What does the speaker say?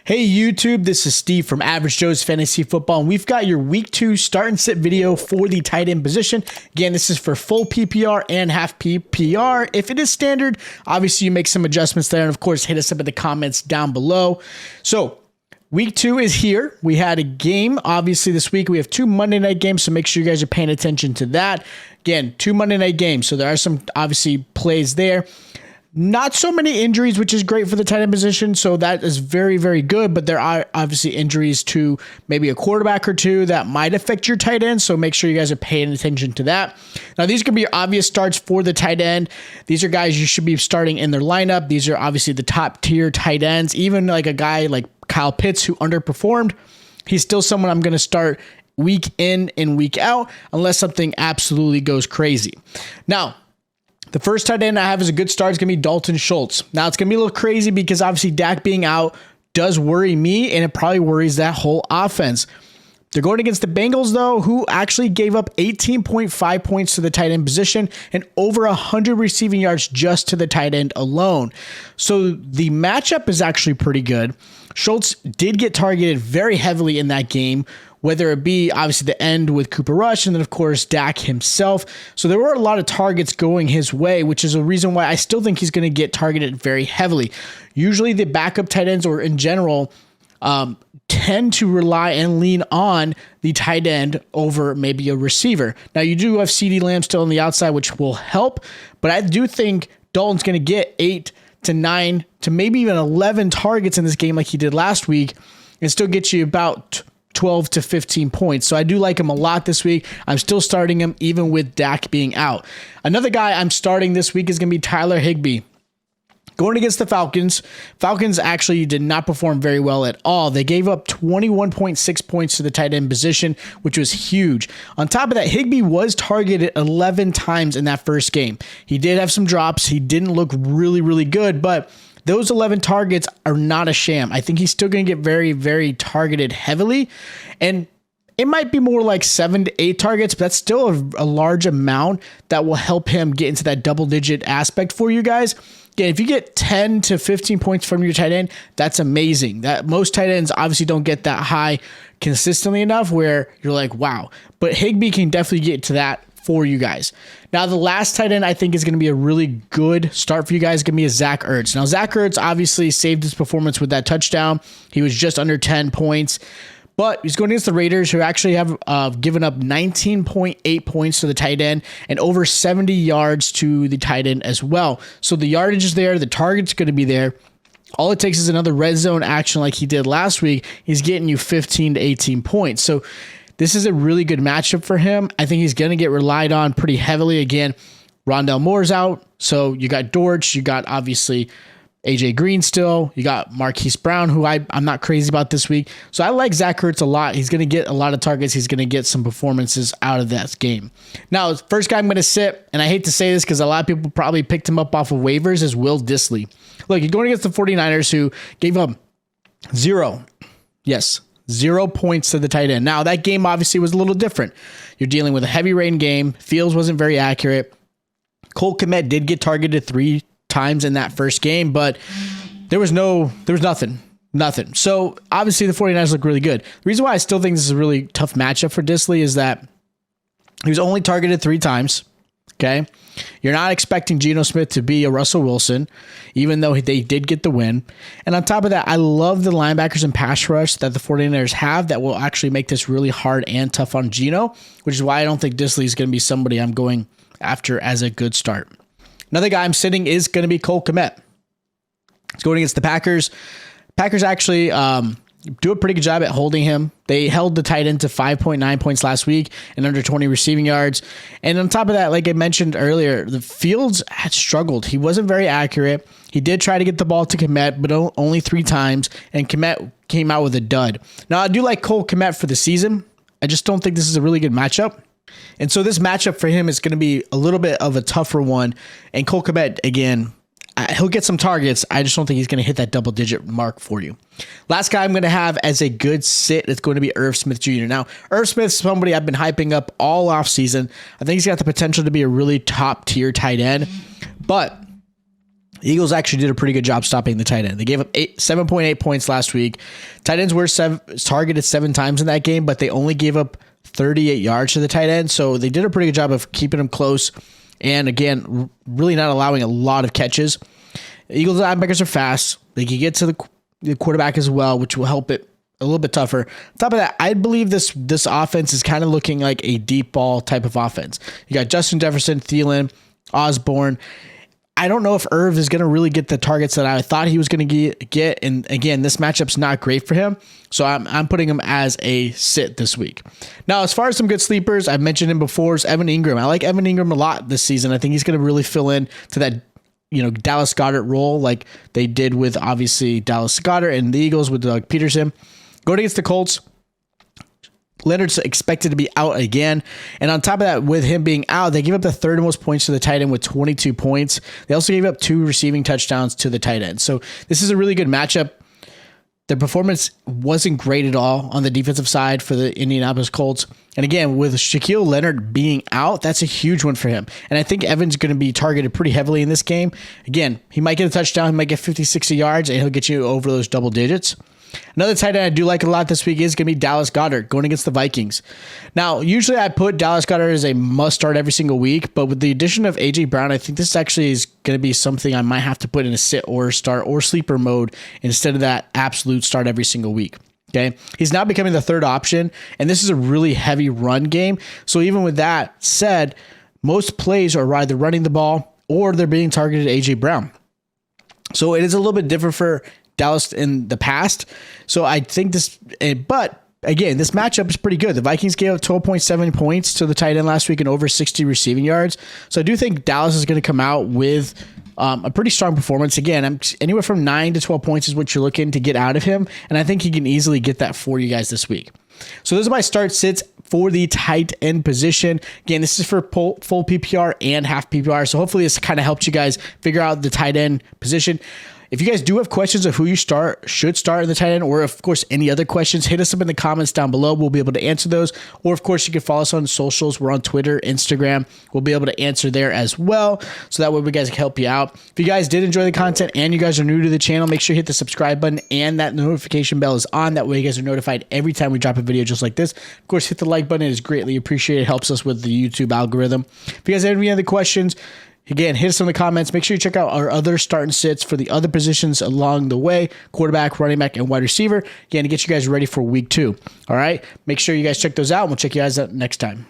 Hey YouTube, this is Steve from Average Joe's Fantasy Football, and we've got your Week 2 start and sit video for the tight end position. Again, this is for full PPR and half PPR. If it is standard, obviously you make some adjustments there, and of course, hit us up in the comments down below. So, Week 2 is here. We had a game, obviously, this week. We have 2 Monday night games, so make sure you guys are paying attention to that. Again, 2 Monday night games, so there are some, obviously, plays there. Not so many injuries, which is great for the tight end position, so that is very, very good, but there are obviously injuries to maybe a quarterback or two that might affect your tight end, so make sure you guys are paying attention to that. Now, these could be your obvious starts for the tight end. These are guys you should be starting in their lineup. These are obviously the top-tier tight ends. Even like a guy like Kyle Pitts, who underperformed, he's still someone I'm going to start week in and week out, unless something absolutely goes crazy. Now, the first tight end I have as a good start is going to be Dalton Schultz. Now, it's going to be a little crazy because obviously Dak being out does worry me, and it probably worries that whole offense. They're going against the Bengals, though, who actually gave up 18.5 points to the tight end position and over 100 receiving yards just to the tight end alone. So the matchup is actually pretty good. Schultz did get targeted very heavily in that game, whether it be obviously the end with Cooper Rush and then, of course, Dak himself. So there were a lot of targets going his way, which is a reason why I still think he's going to get targeted very heavily. Usually the backup tight ends, or in general, tend to rely and lean on the tight end over maybe a receiver. Now, you do have CeeDee Lamb still on the outside, which will help, but I do think Dalton's going to get 8 to 9 to maybe even 11 targets in this game like he did last week and still get you about 12 to 15 points. So I do like him a lot this week. I'm still starting him even with Dak being out. Another guy I'm starting this week is going to be Tyler Higbee. Going against the Falcons. Falcons actually did not perform very well at all. They gave up 21.6 points to the tight end position, which was huge. On top of that, Higbee was targeted 11 times in that first game. He did have some drops. He didn't look really, really good, but those 11 targets are not a sham. I think he's still going to get very, very targeted heavily. And it might be more like 7 to 8 targets, but that's still a large amount that will help him get into that double-digit aspect for you guys. Again, if you get 10 to 15 points from your tight end, that's amazing. That most tight ends obviously don't get that high consistently enough where you're like, wow. But Higbee can definitely get to that for you guys. Now, the last tight end I think is going to be a really good start for you guys. It's going to be a Zach Ertz. Now, Zach Ertz obviously saved his performance with that touchdown. He was just under 10 points. But he's going against the Raiders, who actually have given up 19.8 points to the tight end and over 70 yards to the tight end as well. So the yardage is there. The target's going to be there. All it takes is another red zone action like he did last week. He's getting you 15 to 18 points. So this is a really good matchup for him. I think he's going to get relied on pretty heavily. Again, Rondale Moore's out. So you got Dortch. You got obviously AJ Green still. You got Marquise Brown, who I'm not crazy about this week. So I like Zach Ertz a lot. He's going to get a lot of targets. He's going to get some performances out of that game. Now, first guy I'm going to sit, and I hate to say this because a lot of people probably picked him up off of waivers, is Will Dissly. Look, you're going against the 49ers, who gave up 0 points to the tight end. Now, that game obviously was a little different. You're dealing with a heavy rain game. Fields wasn't very accurate. Cole Kmet did get targeted 3 times in that first game, but there was nothing. So obviously the 49ers look really good. The reason why I still think this is a really tough matchup for Dissly is that he was only targeted 3 times. Okay. You're not expecting Geno Smith to be a Russell Wilson, even though they did get the win. And on top of that, I love the linebackers and pass rush that the 49ers have that will actually make this really hard and tough on Geno, which is why I don't think Dissly is going to be somebody I'm going after as a good start. Another guy I'm sitting is going to be Cole Kmet. He's going against the Packers. Packers actually do a pretty good job at holding him. They held the tight end to 5.9 points last week and under 20 receiving yards. And on top of that, like I mentioned earlier, the Fields had struggled. He wasn't very accurate. He did try to get the ball to Kmet, but only 3 times, and Kmet came out with a dud. Now, I do like Cole Kmet for the season. I just don't think this is a really good matchup. And so this matchup for him is going to be a little bit of a tougher one. And Cole Kmet, again, he'll get some targets. I just don't think he's going to hit that double-digit mark for you. Last guy I'm going to have as a good sit is going to be Irv Smith Jr. Now, Irv Smith's somebody I've been hyping up all offseason. I think he's got the potential to be a really top-tier tight end. But The Eagles actually did a pretty good job stopping the tight end. They gave up 7.8 points last week. Tight ends were targeted 7 times in that game, but they only gave up 38 yards to the tight end. So they did a pretty good job of keeping them close. And again, really not allowing a lot of catches. Eagles linebackers are fast. They can get to the quarterback as well, which will help it a little bit tougher. On top of that, I believe this offense is kind of looking like a deep ball type of offense. You got Justin Jefferson, Thielen, Osborne. I don't know if Irv is going to really get the targets that I thought he was going to get. And again, this matchup's not great for him. So I'm putting him as a sit this week. Now, as far as some good sleepers, I've mentioned him before, is Evan Ingram. I like Evan Ingram a lot this season. I think he's going to really fill in to that, Dallas Goedert role like they did with obviously Dallas Goedert and the Eagles with Doug Peterson. Going against the Colts, Leonard's expected to be out again. And on top of that, with him being out, they gave up the third most points to the tight end with 22 points. They also gave up 2 receiving touchdowns to the tight end. So this is a really good matchup. Their performance wasn't great at all on the defensive side for the Indianapolis Colts. And again, with Shaquille Leonard being out, that's a huge one for him. And I think Evan's going to be targeted pretty heavily in this game. Again, he might get a touchdown, he might get 50, 60 yards, and he'll get you over those double digits. Another tight end I do like a lot this week is going to be Dallas Goedert going against the Vikings. Now, usually I put Dallas Goedert as a must start every single week, but with the addition of A.J. Brown, I think this actually is going to be something I might have to put in a sit or start or sleeper mode instead of that absolute start every single week. Okay, he's now becoming the third option, and this is a really heavy run game. So even with that said, most plays are either running the ball or they're being targeted at A.J. Brown. So it is a little bit different for Dallas in the past. So I think this, but again, this matchup is pretty good. The Vikings gave up 12.7 points to the tight end last week and over 60 receiving yards. So I do think Dallas is going to come out with a pretty strong performance. Again, anywhere from 9 to 12 points is what you're looking to get out of him. And I think he can easily get that for you guys this week. So those are my start sits for the tight end position. Again, this is for full PPR and half PPR. So hopefully this kind of helped you guys figure out the tight end position. If you guys do have questions of who you should start in the tight end, or of course any other questions, hit us up in the comments down below. We'll be able to answer those. Or of course you can follow us on socials. We're on Twitter, Instagram. We'll be able to answer there as well. So that way we guys can help you out. If you guys did enjoy the content and you guys are new to the channel, make sure you hit the subscribe button and that notification bell is on. That way you guys are notified every time we drop a video just like this. Of course, hit the like button. It is greatly appreciated. It helps us with the YouTube algorithm. If you guys have any other questions, again, hit us in the comments. Make sure you check out our other start and sits for the other positions along the way: quarterback, running back, and wide receiver. Again, to get you guys ready for week 2. All right. Make sure you guys check those out, and we'll check you guys out next time.